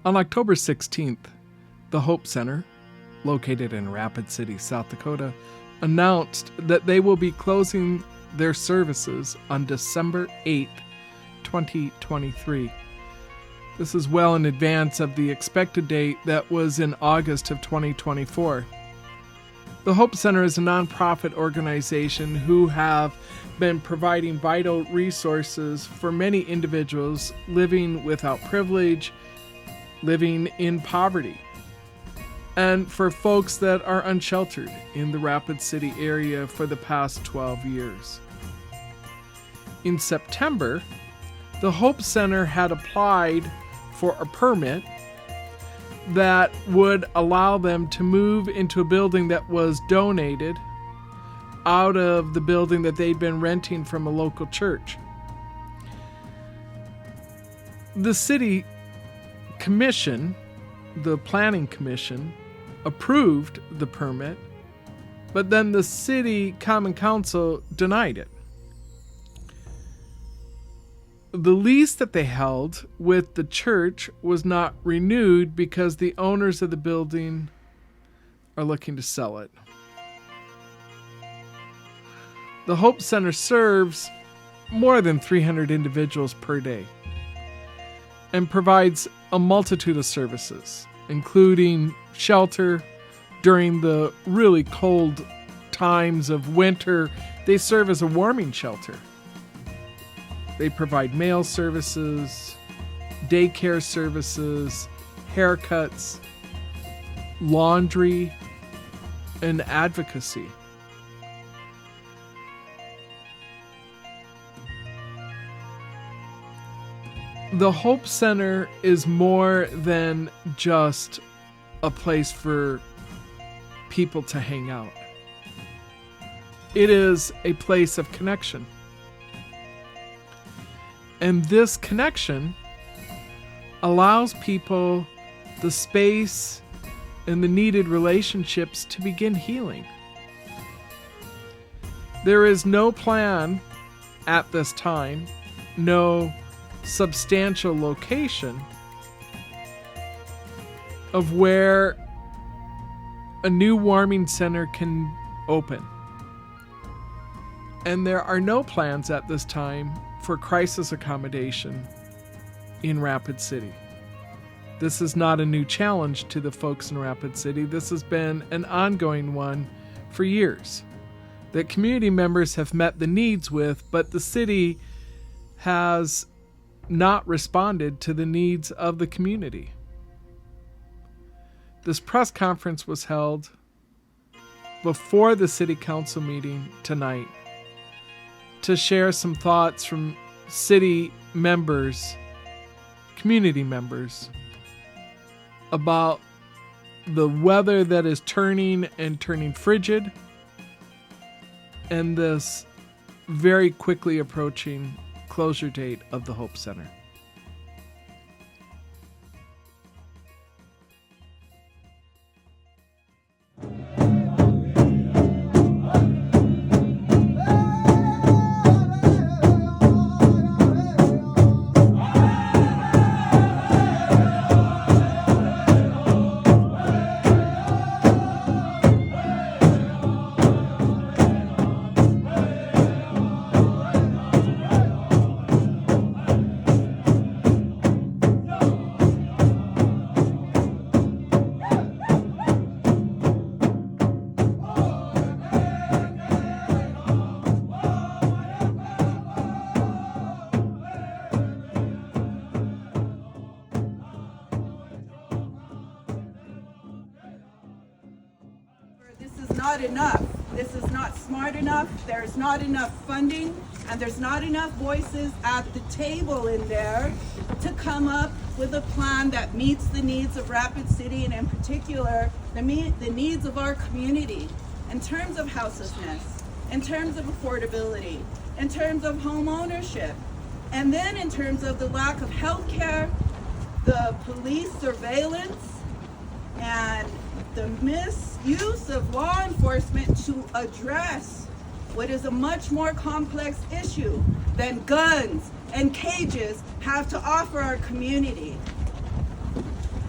On October 16th, the Hope Center, located in Rapid City, South Dakota, announced that they will be closing their services on December 8th, 2023. This is well in advance of the expected date that was in August of 2024. The Hope Center is a nonprofit organization who have been providing vital resources for many individuals living without privilege, living in poverty, and for folks that are unsheltered in the Rapid City area for the past 12 years. In September, the Hope Center had applied for a permit that would allow them to move into a building that was donated out of the building that they'd been renting from a local church. The city commission, the planning commission, approved the permit, but then the city common council denied it. The lease that they held with the church was not renewed because the owners of the building are looking to sell it. The Hope Center serves more than 300 individuals per day and provides a multitude of services, including shelter during the really cold times of winter. They serve as a warming shelter. They provide mail services, daycare services, haircuts, laundry, and advocacy. The Hope Center is more than just a place for people to hang out. It is a place of connection. And this connection allows people the space and the needed relationships to begin healing. There is no plan at this time, no substantial location of where a new warming center can open. And there are no plans at this time for crisis accommodation in Rapid City. This is not a new challenge to the folks in Rapid City. This has been an ongoing one for years that community members have met the needs with, but the city has not responded to the needs of the community. This press conference was held before the city council meeting tonight to share some thoughts from city members, community members, about the weather that is turning frigid and this very quickly approaching closure date of the Hope Center. Not enough. This is not smart enough. There's not enough funding, and there's not enough voices at the table in there to come up with a plan that meets the needs of Rapid City, and in particular, the needs of our community in terms of houselessness, in terms of affordability, in terms of home ownership, and then in terms of the lack of health care, the police surveillance, and the misuse of law enforcement to address what is a much more complex issue than guns and cages have to offer our community.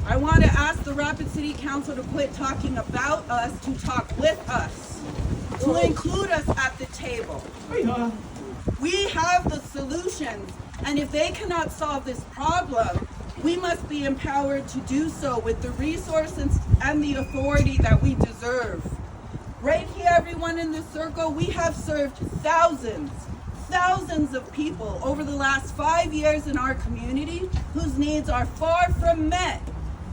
I want to ask the Rapid City Council to quit talking about us, to talk with us, to include us at the table. We have the solutions, and if they cannot solve this problem, we must be empowered to do so with the resources and the authority that we deserve. Right here, everyone in this circle, we have served thousands of people over the last 5 years in our community whose needs are far from met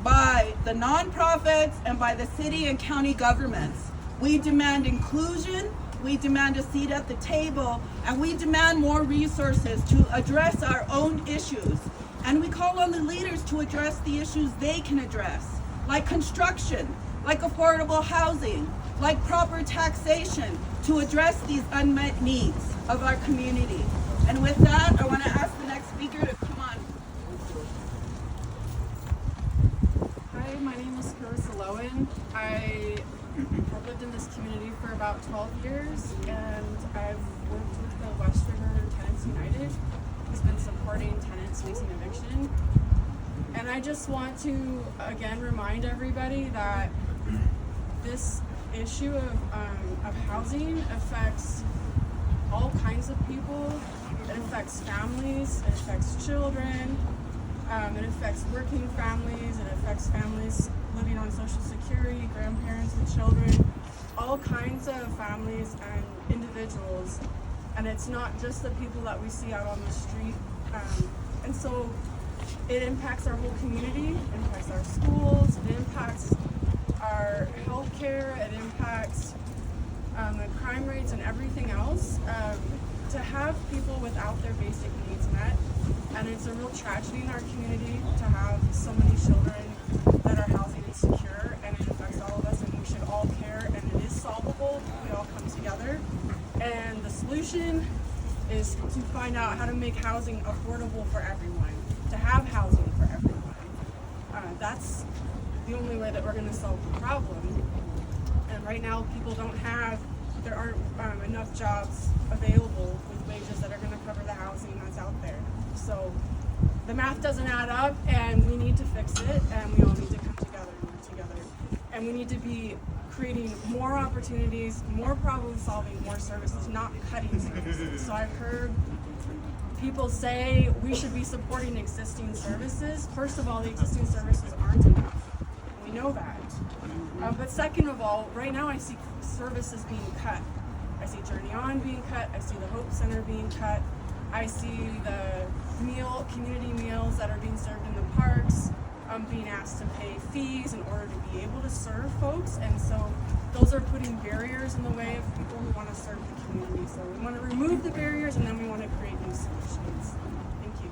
by the nonprofits and by the city and county governments. We demand inclusion, we demand a seat at the table, and we demand more resources to address our own issues. And we call on the leaders to address the issues they can address, like construction, like affordable housing, like proper taxation, to address these unmet needs of our community. And with that, I want to ask the next speaker to come on. Hi, my name is Carissa Lowen. I have lived in this community for about 12 years, and I've worked with the West River Tenants United, who's been supporting tenants facing eviction. And I just want to, again, remind everybody that this issue of housing affects all kinds of people. It affects families, it affects children, it affects working families, it affects families living on Social Security, grandparents and children, all kinds of families and individuals. And it's not just the people that we see out on the street. And so it impacts our whole community, it impacts our schools, it impacts our healthcare, it impacts the crime rates and everything else. To have people without their basic needs met, and it's a real tragedy in our community to have so many children that are housing insecure, and it affects all of us, and we should all care, and it is solvable if we all come together. And the solution is to find out how to make housing affordable for everyone, to have housing for everyone. That's the only way that we're going to solve the problem. And right now, there aren't enough jobs available with wages that are going to cover the housing that's out there. So the math doesn't add up, and we need to fix it, and we all need to come together and work together. And we need to be creating more opportunities, more problem solving, more services, not cutting services. So I've heard people say we should be supporting existing services. First of all, the existing services aren't enough. We know that. But second of all, right now I see services being cut. I see Journey On being cut. I see the Hope Center being cut. I see the community meals that are being served in the parks being asked to pay fees in order to be able to serve folks. And so those are putting barriers in the way of people who want to serve the community. So we want to remove the barriers, and then we want to create new solutions. Thank you.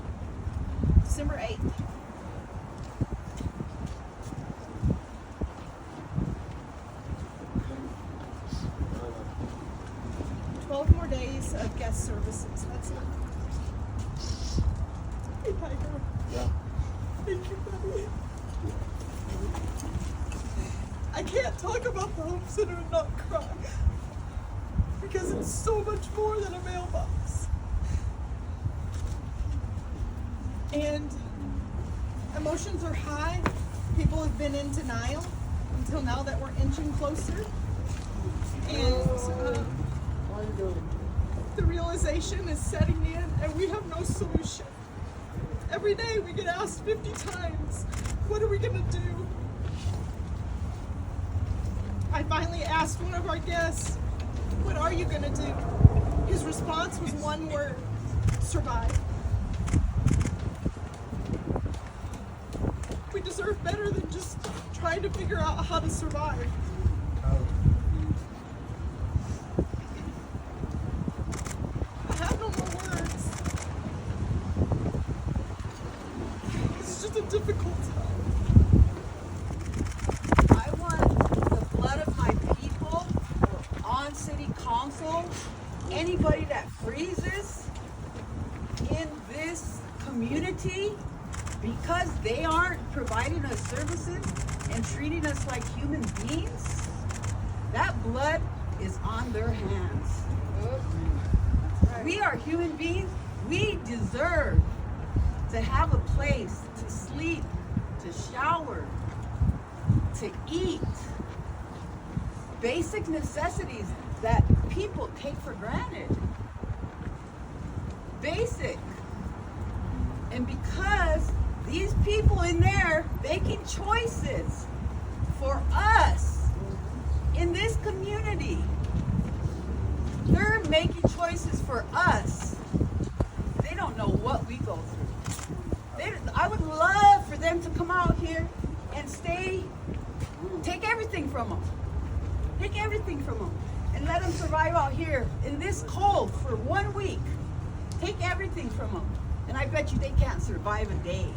December 8th. More days of guest services. That's it. Hey, Tiger. Yeah. Thank you, buddy. I can't talk about the Hope Center and not cry, because it's so much more than a mailbox. And emotions are high. People have been in denial until now that we're inching closer. And the realization is setting in, and we have no solution. Every day we get asked 50 times, what are we gonna do? I finally asked one of our guests, what are you gonna do? His response was one word: survive. We deserve better than just trying to figure out how to survive. Difficult time. I want the blood of my people on city council, anybody that freezes in this community because they aren't providing us services and treating us like human beings, that blood is on their hands. We are human beings. We deserve to have a place to sleep, to shower, to eat. Basic necessities that people take for granted. Basic. And because these people in there making choices for us in this community, they're making choices for us. They don't know what we go through. I would love for them to come out here and take everything from them. Take everything from them and let them survive out here in this cold for 1 week. Take everything from them. And I bet you they can't survive a day.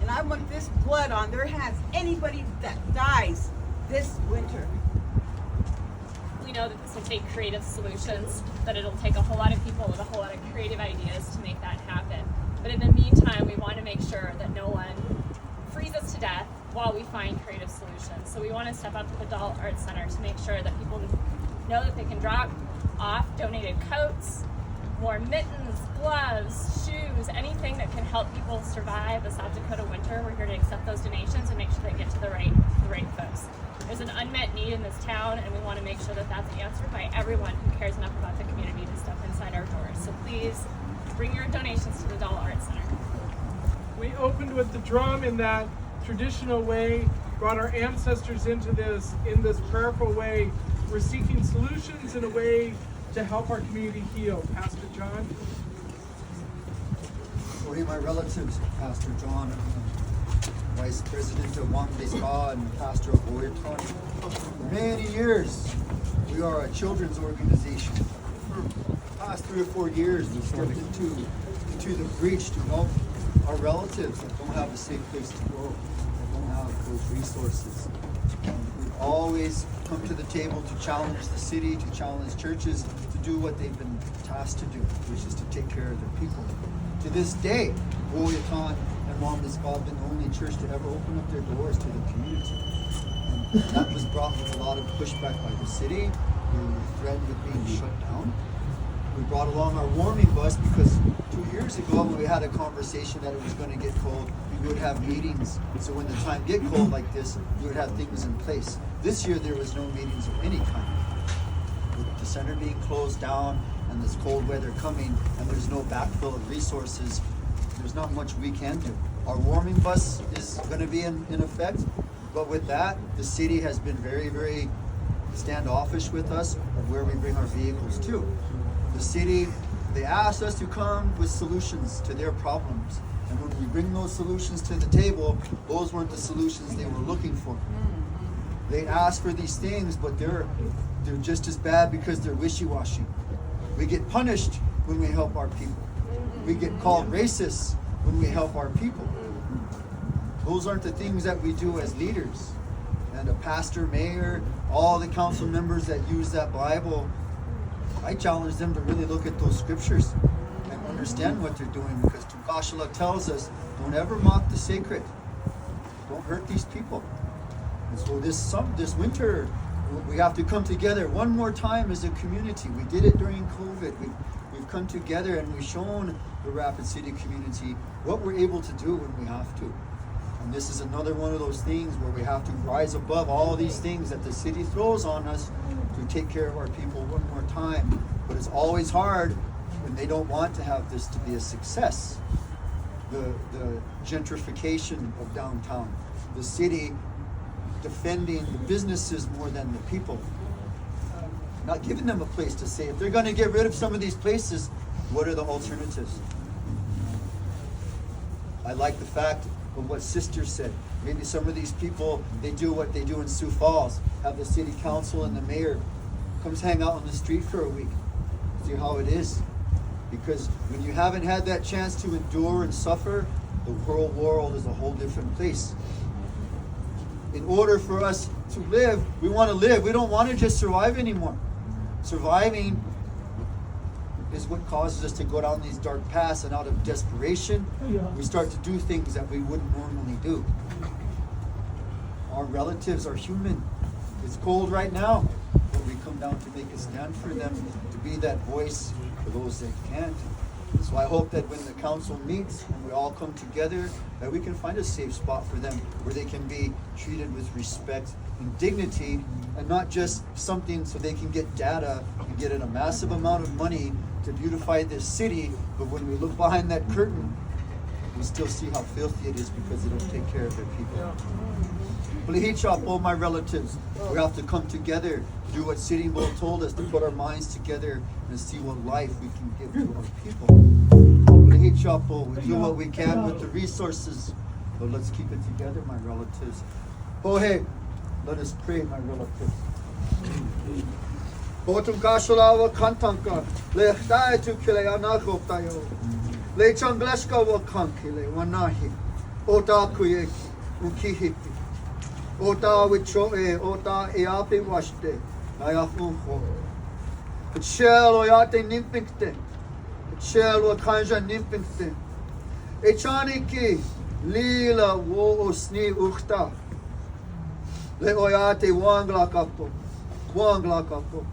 And I want this blood on their hands. Anybody that dies this winter. We know that this will take creative solutions, that it'll take a whole lot of people with a whole lot of creative ideas to make that happen. But in the meantime, we want to make sure that no one freezes to death while we find creative solutions. So we want to step up to the Adult Arts Center to make sure that people know that they can drop off donated coats, more mittens, gloves, shoes, anything that can help people survive the South Dakota winter. We're here to accept those donations and make sure they get to the right folks. There's an unmet need in this town, and we want to make sure that that's answered by everyone who cares enough about the community to step inside our doors. So please bring your donations to the Adult Arts Center. We opened with the drum in that traditional way, brought our ancestors into this in this prayerful way. We're seeking solutions in a way to help our community heal. Pastor John? Sorry, my relatives, Pastor John, Vice President of Amidst and Pastor of Boyerton. For many years, we are a children's organization. For the past 3 or 4 years, we stepped into the breach to help our relatives that don't have a safe place to go, that don't have those resources. We've always come to the table to challenge the city, to challenge churches to do what they've been tasked to do, which is to take care of their people. To this day, Boyerton and Amidst have been the only church to ever open up their doors to the community. And that was brought with a lot of pushback by the city. We were threatened with being shut down. We brought along our warming bus because 2 years ago when we had a conversation that it was going to get cold, we would have meetings. So when the time get cold like this, we would have things in place. This year there was no meetings of any kind. With the center being closed down and this cold weather coming and there's no backfill of resources, there's not much we can do. Our warming bus is going to be in effect, but with that, the city has been very, very standoffish with us of where we bring our vehicles to. The city, they asked us to come with solutions to their problems. And when we bring those solutions to the table, those weren't the solutions they were looking for. They asked for these things, but they're just as bad because they're wishy-washy. We get punished when we help our people. We get called racist when we help our people. Those aren't the things that we do as leaders. And a pastor, mayor, all the council members that use that Bible, I challenge them to really look at those scriptures and understand what they're doing, because Tukashala tells us, don't ever mock the sacred. Don't hurt these people. And so this winter, we have to come together one more time as a community. We did it during COVID. We've come together and we've shown the Rapid City community what we're able to do when we have to. And this is another one of those things where we have to rise above all these things that the city throws on us to take care of our people one more time. But it's always hard when they don't want to have this to be a success. The gentrification of downtown, the city defending the businesses more than the people, not giving them a place to stay. If they're going to get rid of some of these places, what are the alternatives? I like the fact of what Sister said. Maybe some of these people, they do what they do in Sioux Falls, have the city council and the mayor comes hang out on the street for a week, see how it is. Because when you haven't had that chance to endure and suffer, the whole world is a whole different place. In order for us to live, we want to live. We don't want to just survive anymore. Surviving is what causes us to go down these dark paths, and out of desperation, we start to do things that we wouldn't normally do. Our relatives are human. It's cold right now, but we come down to make a stand for them, to be that voice for those that can't. So I hope that when the council meets and we all come together, that we can find a safe spot for them where they can be treated with respect and dignity, and not just something so they can get data and get in a massive amount of money to beautify this city, but when we look behind that curtain, we still see how filthy it is because they don't take care of their people. Blihich all my relatives, we have to come together, do what Sitting Bull told us, to put our minds together and see what life we can give to our people. Blihich we do what we can with the resources, but let's keep it together, my relatives. Oh hey, let us pray, my relatives. Botum Kashalawa Kantanka, Lechtai to Kileanakotayo, Lechangleska wa Kankile, Wanahi, Otakuye, Ukihipi, Ota Wichoe, Ota Eapi Washte, Nayafunho. Shell Oyate Nimpingte, Shell or Kanja Nimpingte, Echaniki, Lila Wo Sni Uchta, Le Oyate Wanglakapo, Wanglakapo.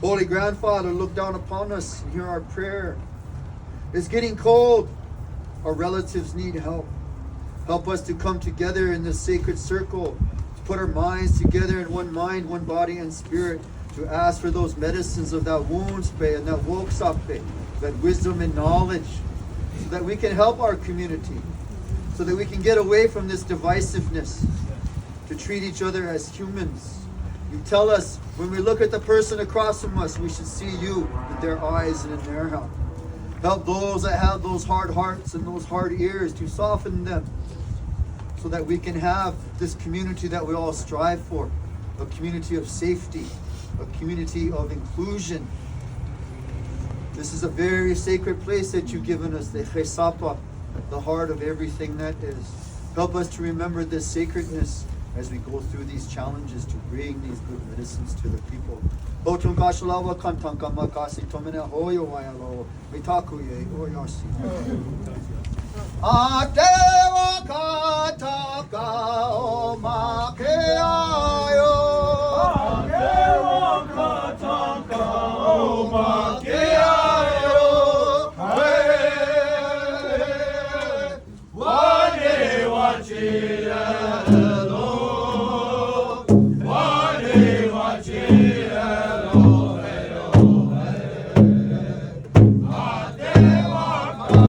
Holy Grandfather, look down upon us and hear our prayer. It's getting cold. Our relatives need help. Help us to come together in this sacred circle, to put our minds together in one mind, one body, and spirit, to ask for those medicines of that wounds pay and that woksape, that wisdom and knowledge, so that we can help our community, so that we can get away from this divisiveness, to treat each other as humans. You tell us when we look at the person across from us, we should see you in their eyes and in their help. Help those that have those hard hearts and those hard ears, to soften them, so that we can have this community that we all strive for, a community of safety, a community of inclusion. This is a very sacred place that you've given us, the Chesapa, the heart of everything that is. Help us to remember this sacredness as we go through these challenges, to bring these good medicines to the people. Botum Kashalawa Kantanka Makasi Tomina Hoyo Wayalo, Mitakuye Oyosi. Atewa Kataka O Makeayo. Atewa Kataka O Makeayo. Hey, Wade Wachile.